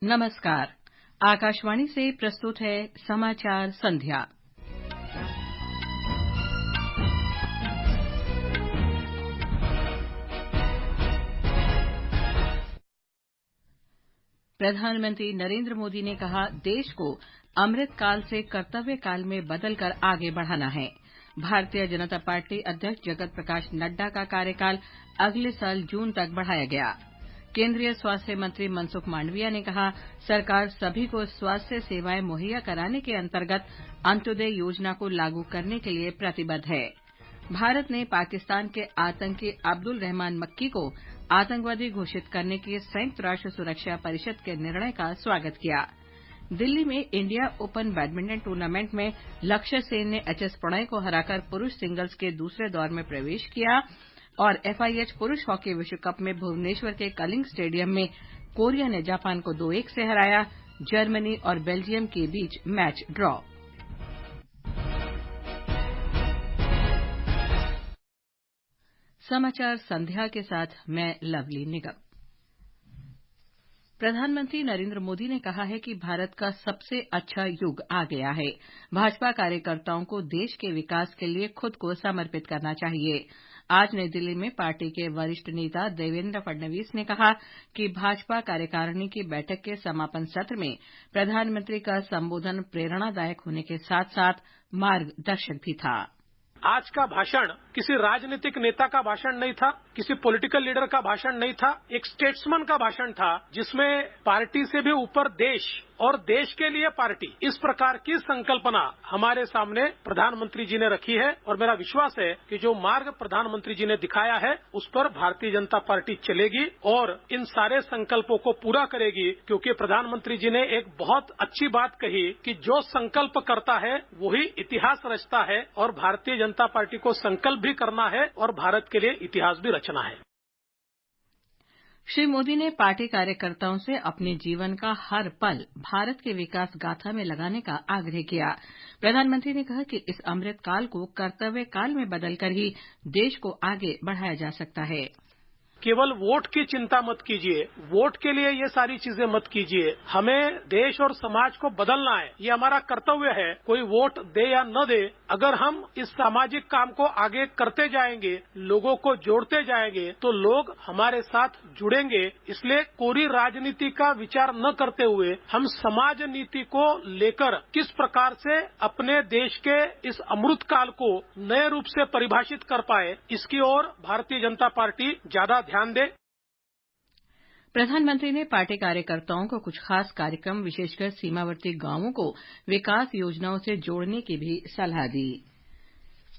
नमस्कार। आकाशवाणी से प्रस्तुत है समाचार संध्या। प्रधानमंत्री नरेंद्र मोदी ने कहा, देश को अमृत काल से कर्तव्य काल में बदलकर आगे बढ़ाना है। भारतीय जनता पार्टी अध्यक्ष जगत प्रकाश नड्डा का कार्यकाल अगले साल जून तक बढ़ाया गया। केंद्रीय स्वास्थ्य मंत्री मनसुख मांडविया ने कहा, सरकार सभी को स्वास्थ्य सेवाएं मुहैया कराने के अंतर्गत अंत्योदय योजना को लागू करने के लिए प्रतिबद्ध है। भारत ने पाकिस्तान के आतंकी अब्दुल रहमान मक्की को आतंकवादी घोषित करने के संयुक्त राष्ट्र सुरक्षा परिषद के निर्णय का स्वागत किया। दिल्ली में इंडिया ओपन बैडमिंटन टूर्नामेंट में लक्ष्य सेन ने एचएस प्रणय को हराकर पुरुष सिंगल्स के दूसरे दौर में प्रवेश किया और एफआईएच पुरुष हॉकी विश्व कप में भुवनेश्वर के कलिंग स्टेडियम में कोरिया ने जापान को 2-1 से हराया। जर्मनी और बेल्जियम के बीच मैच ड्रॉ। समाचार संध्या के साथ मैं लवली निगम। प्रधानमंत्री नरेंद्र मोदी ने कहा है कि भारत का सबसे अच्छा युग आ गया है। भाजपा कार्यकर्ताओं को देश के विकास के लिए खुद को समर्पित करना चाहिए। आज नई दिल्ली में पार्टी के वरिष्ठ नेता देवेंद्र फडणवीस ने कहा कि भाजपा कार्यकारिणी की बैठक के समापन सत्र में प्रधानमंत्री का संबोधन प्रेरणादायक होने के साथ-साथ मार्गदर्शक भी था। आज का भाषण किसी राजनीतिक नेता का भाषण नहीं था, किसी पॉलिटिकल लीडर का भाषण नहीं था, एक स्टेट्समैन का भाषण था जिसमें पार्टी से भी ऊपर देश और देश के लिए पार्टी, इस प्रकार की संकल्पना हमारे सामने प्रधानमंत्री जी ने रखी है और मेरा विश्वास है कि जो मार्ग प्रधानमंत्री जी ने दिखाया है उस पर भारतीय जनता पार्टी चलेगी और इन सारे संकल्पों को पूरा करेगी, क्योंकि प्रधानमंत्री जी ने एक बहुत अच्छी बात कही कि जो संकल्प करता है वही इतिहास रचता है और भारतीय जनता पार्टी को संकल्प भी करना है और भारत के लिए इतिहास भी रचना है। श्री मोदी ने पार्टी कार्यकर्ताओं से अपने जीवन का हर पल भारत के विकास गाथा में लगाने का आग्रह किया। प्रधानमंत्री ने कहा कि इस अमृत काल को कर्तव्य काल में बदलकर ही देश को आगे बढ़ाया जा सकता है। केवल वोट की चिंता मत कीजिए, वोट के लिए ये सारी चीजें मत कीजिए। हमें देश और समाज को बदलना है, ये हमारा कर्तव्य है। कोई वोट दे या न दे, अगर हम इस सामाजिक काम को आगे करते जाएंगे, लोगों को जोड़ते जाएंगे, तो लोग हमारे साथ जुड़ेंगे। इसलिए कोरी राजनीति का विचार न करते हुए हम समाज नीति को लेकर किस प्रकार से अपने देश के इस अमृत काल को नए रूप से परिभाषित कर पाए, इसकी ओर भारतीय जनता पार्टी ज्यादा ध्यान दे। प्रधानमंत्री ने पार्टी कार्यकर्ताओं को कुछ खास कार्यक्रम, विशेषकर सीमावर्ती गांवों को विकास योजनाओं से जोड़ने की भी सलाह दी।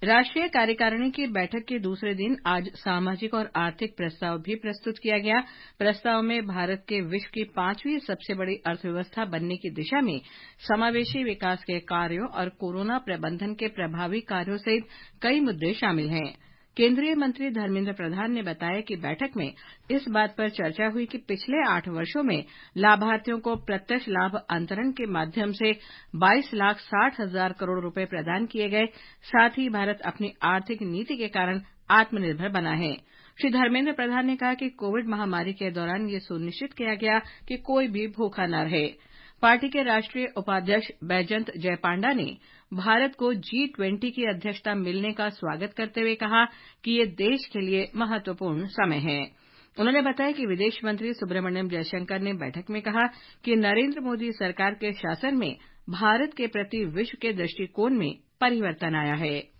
राष्ट्रीय कार्यकारिणी की बैठक के दूसरे दिन आज सामाजिक और आर्थिक प्रस्ताव भी प्रस्तुत किया गया। प्रस्ताव में भारत के विश्व की 5वीं सबसे बड़ी अर्थव्यवस्था बनने की दिशा में समावेशी विकास के कार्यों और कोरोना प्रबंधन के प्रभावी कार्यों सहित कई मुद्दे शामिल हैं। केंद्रीय मंत्री धर्मेंद्र प्रधान ने बताया कि बैठक में इस बात पर चर्चा हुई कि पिछले 8 वर्षों में लाभार्थियों को प्रत्यक्ष लाभ अंतरण के माध्यम से 22,60,000 करोड़ रुपए प्रदान किए गए। साथ ही भारत अपनी आर्थिक नीति के कारण आत्मनिर्भर बना है। श्री धर्मेंद्र प्रधान ने कहा कि कोविड महामारी के दौरान ये सुनिश्चित किया गया कि कोई भी भूखा न रहे। पार्टी के राष्ट्रीय उपाध्यक्ष बैजंत जयपांडा ने भारत को G20 की अध्यक्षता मिलने का स्वागत करते हुए कहा कि ये देश के लिए महत्वपूर्ण समय है। उन्होंने बताया कि विदेश मंत्री सुब्रमण्यम जयशंकर ने बैठक में कहा कि नरेंद्र मोदी सरकार के शासन में भारत के प्रति विश्व के दृष्टिकोण में परिवर्तन आया है।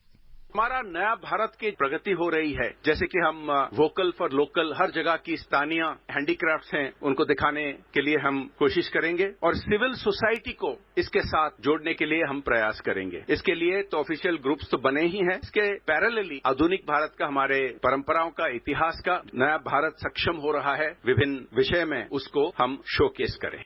हमारा नया भारत की प्रगति हो रही है, जैसे कि हम वोकल फॉर लोकल, हर जगह की स्थानीय हैंडीक्राफ्ट्स हैं उनको दिखाने के लिए हम कोशिश करेंगे और सिविल सोसाइटी को इसके साथ जोड़ने के लिए हम प्रयास करेंगे। इसके लिए तो ऑफिशियल ग्रुप्स तो बने ही हैं, इसके पैरेलली आधुनिक भारत का, हमारे परंपराओं का, इतिहास का नया भारत सक्षम हो रहा है। विभिन्न विषय में उसको हम शोकेस करें।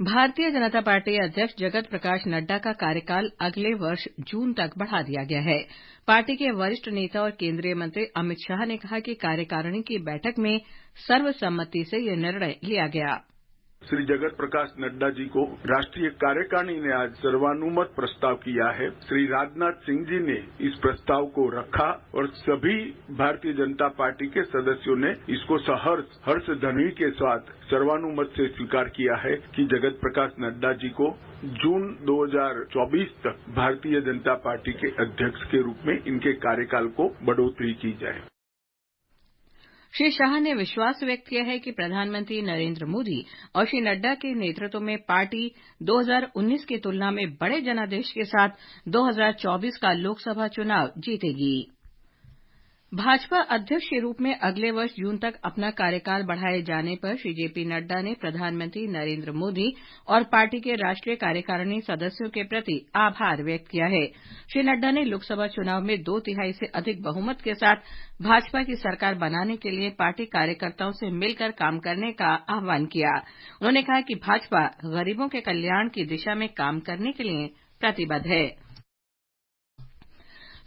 भारतीय जनता पार्टी अध्यक्ष जगत प्रकाश नड्डा का कार्यकाल अगले वर्ष जून तक बढ़ा दिया गया है। पार्टी के वरिष्ठ नेता और केंद्रीय मंत्री अमित शाह ने कहा कि कार्यकारिणी की बैठक में सर्वसम्मति से यह निर्णय लिया गया। श्री जगत प्रकाश नड्डा जी को राष्ट्रीय कार्यकारिणी ने आज सर्वानुमत प्रस्ताव किया है। श्री राजनाथ सिंह जी ने इस प्रस्ताव को रखा और सभी भारतीय जनता पार्टी के सदस्यों ने इसको हर्ष ध्वनि के साथ सर्वानुमत से स्वीकार किया है कि जगत प्रकाश नड्डा जी को जून 2024 तक भारतीय जनता पार्टी के अध्यक्ष के रूप में इनके कार्यकाल को बढ़ोतरी की जाए। श्री शाह ने विश्वास व्यक्त किया है कि प्रधानमंत्री नरेंद्र मोदी और श्री नड्डा के नेतृत्व में पार्टी 2019 की तुलना में बड़े जनादेश के साथ 2024 का लोकसभा चुनाव जीतेगी। भाजपा अध्यक्ष के रूप में अगले वर्ष जून तक अपना कार्यकाल बढ़ाए जाने पर श्री जेपी नड्डा ने प्रधानमंत्री नरेंद्र मोदी और पार्टी के राष्ट्रीय कार्यकारिणी सदस्यों के प्रति आभार व्यक्त किया है। श्री नड्डा ने लोकसभा चुनाव में 2/3 से अधिक बहुमत के साथ भाजपा की सरकार बनाने के लिए पार्टी कार्यकर्ताओं से मिलकर काम करने का आह्वान किया। उन्होंने कहा कि भाजपा गरीबों के कल्याण की दिशा में काम करने के लिए प्रतिबद्ध है।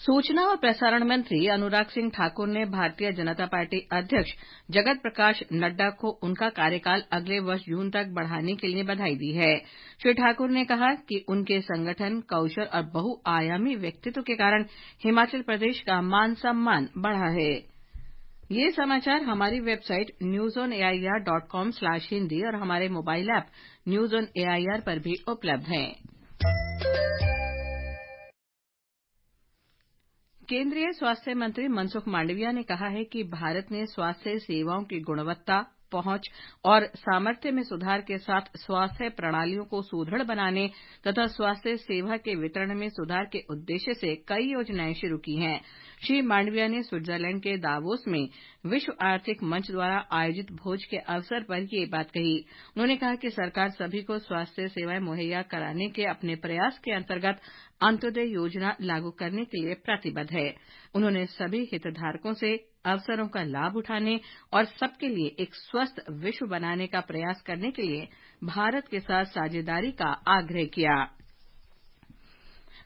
सूचना और प्रसारण मंत्री अनुराग सिंह ठाकुर ने भारतीय जनता पार्टी अध्यक्ष जगत प्रकाश नड्डा को उनका कार्यकाल अगले वर्ष जून तक बढ़ाने के लिए बधाई दी है। श्री ठाकुर ने कहा कि उनके संगठन, कौशल और बहुआयामी व्यक्तित्व के कारण हिमाचल प्रदेश का मान सम्मान बढ़ा है। ये समाचार हमारी वेबसाइट newsonair.com/hindi और हमारे mobile app news on AIR पर भी उपलब्ध हैं। केंद्रीय स्वास्थ्य मंत्री मनसुख मांडविया ने कहा है कि भारत ने स्वास्थ्य सेवाओं की गुणवत्ता, पहुंच और सामर्थ्य में सुधार के साथ स्वास्थ्य प्रणालियों को सुदृढ़ बनाने तथा स्वास्थ्य सेवा के वितरण में सुधार के उद्देश्य से कई योजनाएं शुरू की हैं। श्री मांडविया ने स्विट्जरलैंड के दावोस में विश्व आर्थिक मंच द्वारा आयोजित भोज के अवसर पर ये बात कही। उन्होंने कहा कि सरकार सभी को स्वास्थ्य सेवाएं मुहैया कराने के अपने प्रयास के अंतर्गत अंत्योदय योजना लागू करने के लिए प्रतिबद्ध है। उन्होंने सभी हितधारकों से अवसरों का लाभ उठाने और सबके लिए एक स्वस्थ विश्व बनाने का प्रयास करने के लिए भारत के साथ साझेदारी का आग्रह किया।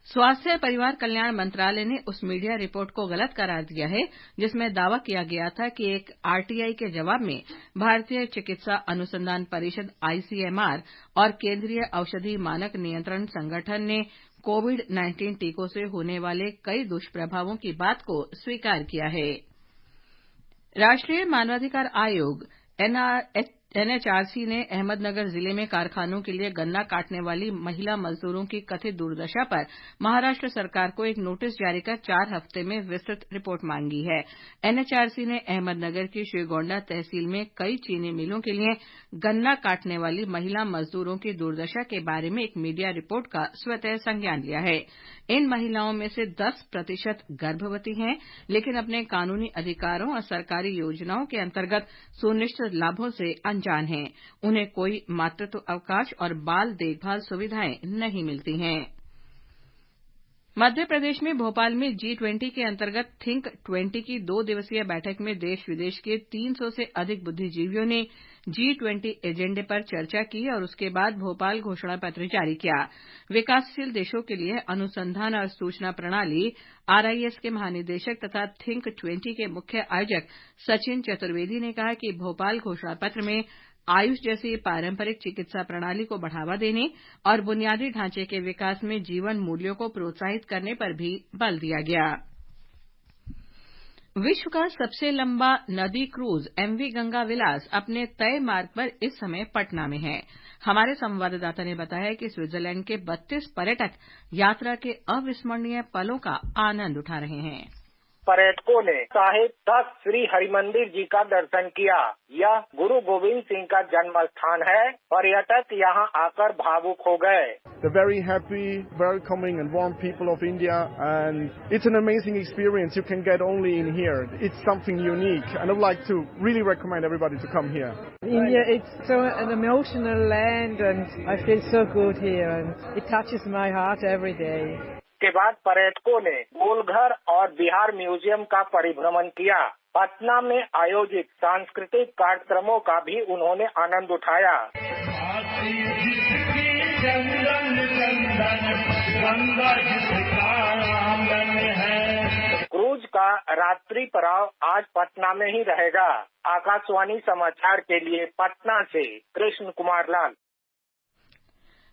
स्वास्थ्य और परिवार कल्याण मंत्रालय ने उस मीडिया रिपोर्ट को गलत करार दिया है जिसमें दावा किया गया था कि एक आरटीआई के जवाब में भारतीय चिकित्सा अनुसंधान परिषद आईसीएमआर और केंद्रीय औषधि मानक नियंत्रण संगठन ने कोविड-19 टीकों से होने वाले कई दुष्प्रभावों की बात को स्वीकार किया है। राष्ट्रीय मानवाधिकार आयोग एनएचआरसी ने अहमदनगर जिले में कारखानों के लिए गन्ना काटने वाली महिला मजदूरों की कथित दुर्दशा पर महाराष्ट्र सरकार को एक नोटिस जारी कर 4 हफ्ते में विस्तृत रिपोर्ट मांगी है। एनएचआरसी ने अहमदनगर की श्रीगोंडा तहसील में कई चीनी मिलों के लिए गन्ना काटने वाली महिला मजदूरों की दुर्दशा के बारे में एक मीडिया रिपोर्ट का स्वतः संज्ञान लिया है। इन महिलाओं में से 10% गर्भवती हैं, लेकिन अपने कानूनी अधिकारों और सरकारी योजनाओं के अंतर्गत सुनिश्चित लाभों से अनजान हैं। उन्हें कोई मातृत्व अवकाश और बाल देखभाल सुविधाएं नहीं मिलती हैं। मध्य प्रदेश में भोपाल में G20 के अंतर्गत थिंक 20 की 2 दिवसीय बैठक में देश विदेश के 300 से अधिक बुद्धिजीवियों ने G20 एजेंडे पर चर्चा की और उसके बाद भोपाल घोषणा पत्र जारी किया। विकासशील देशों के लिए अनुसंधान और सूचना प्रणाली RIS के महानिदेशक तथा थिंक 20 के मुख्य आयोजक सचिन चतुर्वेदी ने कहा कि भोपाल घोषणा पत्र में आयुष जैसी पारंपरिक चिकित्सा प्रणाली को बढ़ावा देने और बुनियादी ढांचे के विकास में जीवन मूल्यों को प्रोत्साहित करने पर भी बल दिया गया। विश्व का सबसे लंबा नदी क्रूज MV गंगा विलास अपने तय मार्ग पर इस समय पटना में है। हमारे संवाददाता ने बताया कि स्विट्जरलैंड के 32 पर्यटक यात्रा के अविस्मरणीय पलों का आनंद उठा रहे हैं। पर्यटकों ने साहिब तख्त श्री हरिमंदिर जी का दर्शन किया। यह गुरु गोविंद सिंह का जन्म स्थान है। पर्यटक यहाँ आकर भावुक हो गए। The very happy, welcoming and warm people of India, and it's an amazing experience you can get only in here. It's something unique, and I would like to really recommend everybody to come here. India, it's so an emotional land, and I feel so good here, and it touches my heart every day. के बाद पर्यटकों ने गोलघर और Bihar museum का परिभ्रमण किया। पटना में आयोजित सांस्कृतिक कार्यक्रमों का भी उन्होंने आनंद उठाया। क्रूज का रात्रि पड़ाव आज पटना में ही रहेगा। आकाशवाणी समाचार के लिए पटना से कृष्ण कुमार लाल।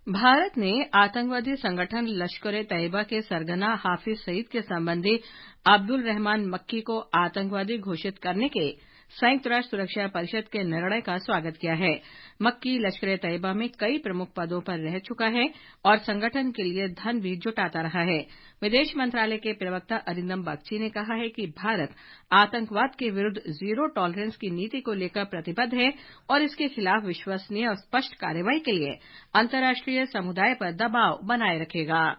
भारत ने आतंकवादी संगठन लश्कर-ए-तैयबा के सरगना हाफिज सईद के संबंधी अब्दुल रहमान मक्की को आतंकवादी घोषित करने के संयुक्त राष्ट्र सुरक्षा परिषद के निर्णय का स्वागत किया है। मक्की लश्कर-ए-तैयबा में कई प्रमुख पदों पर रह चुका है और संगठन के लिए धन भी जुटाता रहा है। विदेश मंत्रालय के प्रवक्ता अरिंदम बगची ने कहा है कि भारत आतंकवाद के विरुद्ध जीरो टॉलरेंस की नीति को लेकर प्रतिबद्ध है और इसके खिलाफ विश्वसनीय और स्पष्ट कार्रवाई के लिए अंतर्राष्ट्रीय समुदाय पर दबाव बनाए रखेगा।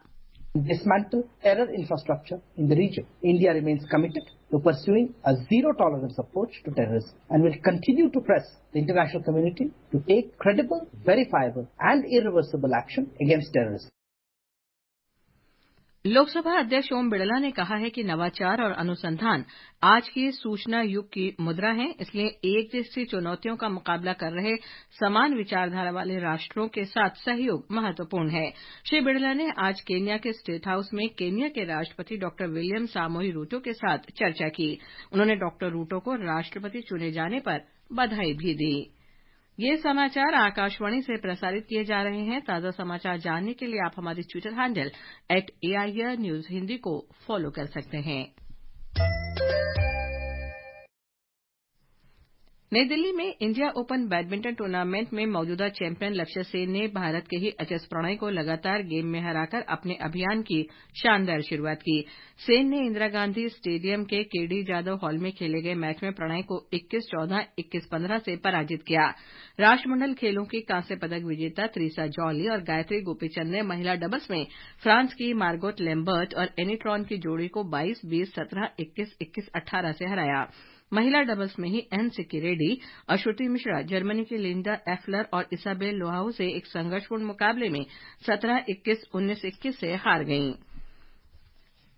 Dismantle terror infrastructure in the region. India remains committed to pursuing a zero-tolerance approach to terrorism and will continue to press the international community to take credible, verifiable and irreversible action against terrorism. Lok Sabha अध्यक्ष ओम बिड़ला ने कहा है कि नवाचार और अनुसंधान आज के सूचना युग की मुद्रा है, इसलिए एक जैसी चुनौतियों का मुकाबला कर रहे समान विचारधारा वाले राष्ट्रों के साथ सहयोग महत्वपूर्ण है। श्री बिड़ला ने आज केन्या के स्टेट हाउस में केन्या के राष्ट्रपति डॉक्टर विलियम सामोई रूटो के साथ चर्चा की। उन्होंने डॉक्टर रूटो को राष्ट्रपति चुने जाने पर बधाई भी दी। ये समाचार आकाशवाणी से प्रसारित किए जा रहे हैं। ताजा समाचार जानने के लिए आप हमारी Twitter handle @AIR News Hindi को फॉलो कर सकते हैं। नई दिल्ली में इंडिया ओपन बैडमिंटन टूर्नामेंट में मौजूदा चैंपियन लक्ष्य सेन ने भारत के ही एचएस प्रणय को लगातार गेम में हराकर अपने अभियान की शानदार शुरुआत की। सेन ने इंदिरा गांधी स्टेडियम के केडी जाधव हॉल में खेले गए मैच में प्रणय को 21-14, 21-15 से पराजित किया। राष्ट्रमंडल खेलों की कांस्य पदक विजेता त्रिसा जॉली और गायत्री गोपीचंद ने महिला डबल्स में फ्रांस की मार्गोट लैम्बर्ट और एनिट्रॉन की जोड़ी को 22-20, 17, 21, 21, 18 से हराया। महिला डबल्स में ही एन सिक्की रेड्डी और श्रुति मिश्रा जर्मनी की लिंडा एफलर और इसाबेल लोहाऊ से एक संघर्षपूर्ण मुकाबले में 17-21, 19-21 से हार गईं।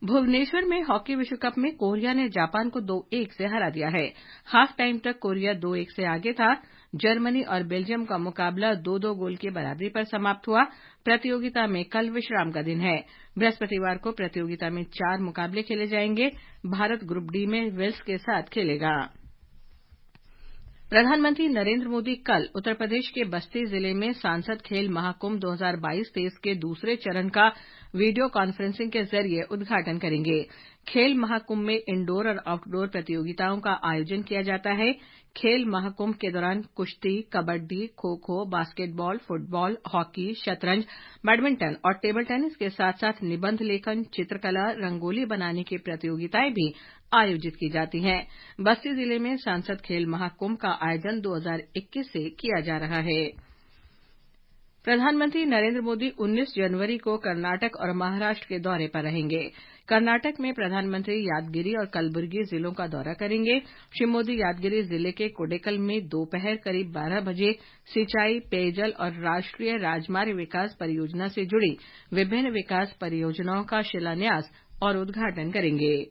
भुवनेश्वर में हॉकी विश्व कप में कोरिया ने जापान को 2-1 से हरा दिया है। हाफ टाइम तक कोरिया 2-1 से आगे था। जर्मनी और बेल्जियम का मुकाबला 2-2 गोल की बराबरी पर समाप्त हुआ। प्रतियोगिता में कल विश्राम का दिन है। बृहस्पतिवार को प्रतियोगिता में 4 मुकाबले खेले जाएंगे। भारत ग्रुप डी में वेल्स के साथ खेलेगा। प्रधानमंत्री नरेंद्र मोदी कल उत्तर प्रदेश के बस्ती जिले में सांसद खेल महाकुंभ 2022-23 के दूसरे चरण का वीडियो कॉन्फ्रेंसिंग के जरिए उद्घाटन करेंगे। खेल महाकुंभ में इंडोर और आउटडोर प्रतियोगिताओं का आयोजन किया जाता है। खेल महाकुंभ के दौरान कुश्ती, kabaddi, kho kho, basketball, football, hockey, शतरंज, बैडमिंटन और टेबल टेनिस के साथ-साथ निबंध लेखन, चित्रकला, रंगोली बनाने की प्रतियोगिताएं भी आयोजित की जाती हैं। बस्ती जिले में सांसद खेल महाकुंभ का आयोजन 2021 से किया जा रहा है। प्रधानमंत्री नरेंद्र मोदी 19 जनवरी को कर्नाटक और महाराष्ट्र के दौरे पर रहेंगे। कर्नाटक में प्रधानमंत्री यादगिरी और कलबुर्गी जिलों का दौरा करेंगे। श्री मोदी यादगिरी जिले के कोडेकल में दोपहर करीब 12 बजे सिंचाई, पेयजल और राष्ट्रीय राजमार्ग विकास परियोजना से जुड़ी विभिन्न विकास परियोजनाओं का शिलान्यास और उद्घाटन करेंगे।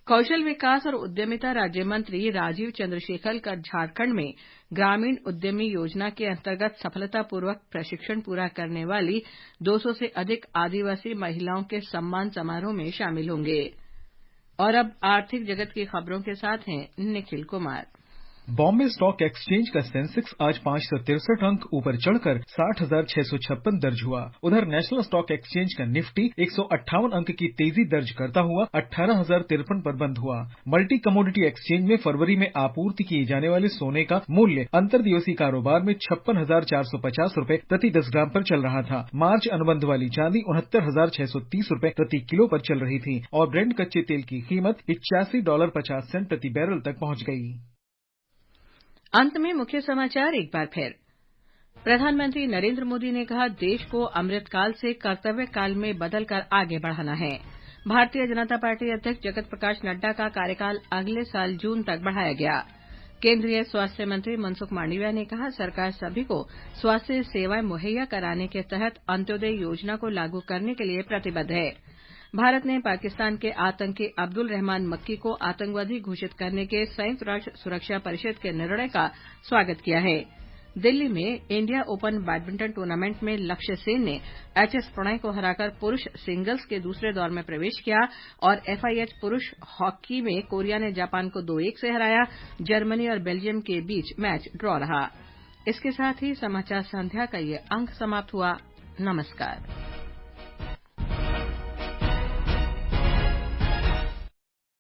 कौशल विकास और उद्यमिता राज्य मंत्री राजीव चंद्रशेखर कल झारखंड में ग्रामीण उद्यमी योजना के अंतर्गत सफलतापूर्वक प्रशिक्षण पूरा करने वाली 200 से अधिक आदिवासी महिलाओं के सम्मान समारोह में शामिल होंगे। और अब आर्थिक जगत की खबरों के साथ हैं निखिल कुमार। बॉम्बे स्टॉक एक्सचेंज का सेंसेक्स आज 563 अंक ऊपर चढ़कर 60,656 दर्ज हुआ। उधर नेशनल स्टॉक एक्सचेंज का निफ्टी 158 अंक की तेजी दर्ज करता हुआ 18,053 पर बंद हुआ। मल्टी कमोडिटी एक्सचेंज में फरवरी में आपूर्ति किए जाने वाले सोने का मूल्य अंतर्दिवसीय कारोबार में 56,450 रूपये प्रति 10 ग्राम पर चल रहा था। मार्च अनुबंध वाली चांदी 69,630 रूपये प्रति किलो पर चल रही थी और ब्रेंट कच्चे तेल की कीमत $81.50 प्रति बैरल तक पहुंच गई। अंत में मुख्य समाचार एक बार फिर। प्रधानमंत्री नरेंद्र मोदी ने कहा, देश को अमृतकाल से कर्तव्य काल में बदलकर आगे बढ़ाना है। भारतीय जनता पार्टी अध्यक्ष जगत प्रकाश नड्डा का कार्यकाल अगले साल जून तक बढ़ाया गया। केंद्रीय स्वास्थ्य मंत्री मनसुख मांडविया ने कहा, सरकार सभी को स्वास्थ्य सेवाएं मुहैया कराने के तहत अंत्योदय योजना को लागू करने के लिए प्रतिबद्ध है। भारत ने पाकिस्तान के आतंकी अब्दुल रहमान मक्की को आतंकवादी घोषित करने के संयुक्त राष्ट्र सुरक्षा परिषद के निर्णय का स्वागत किया है। दिल्ली में इंडिया ओपन बैडमिंटन टूर्नामेंट में लक्ष्य सेन ने एचएस प्रणय को हराकर पुरुष सिंगल्स के दूसरे दौर में प्रवेश किया और एफआईएच पुरुष हॉकी में कोरिया ने जापान को 2-1 से हराया। जर्मनी और बेल्जियम के बीच मैच ड्रॉ रहा। इसके साथ ही समाचार संध्या का ये अंक समाप्त हुआ। नमस्कार।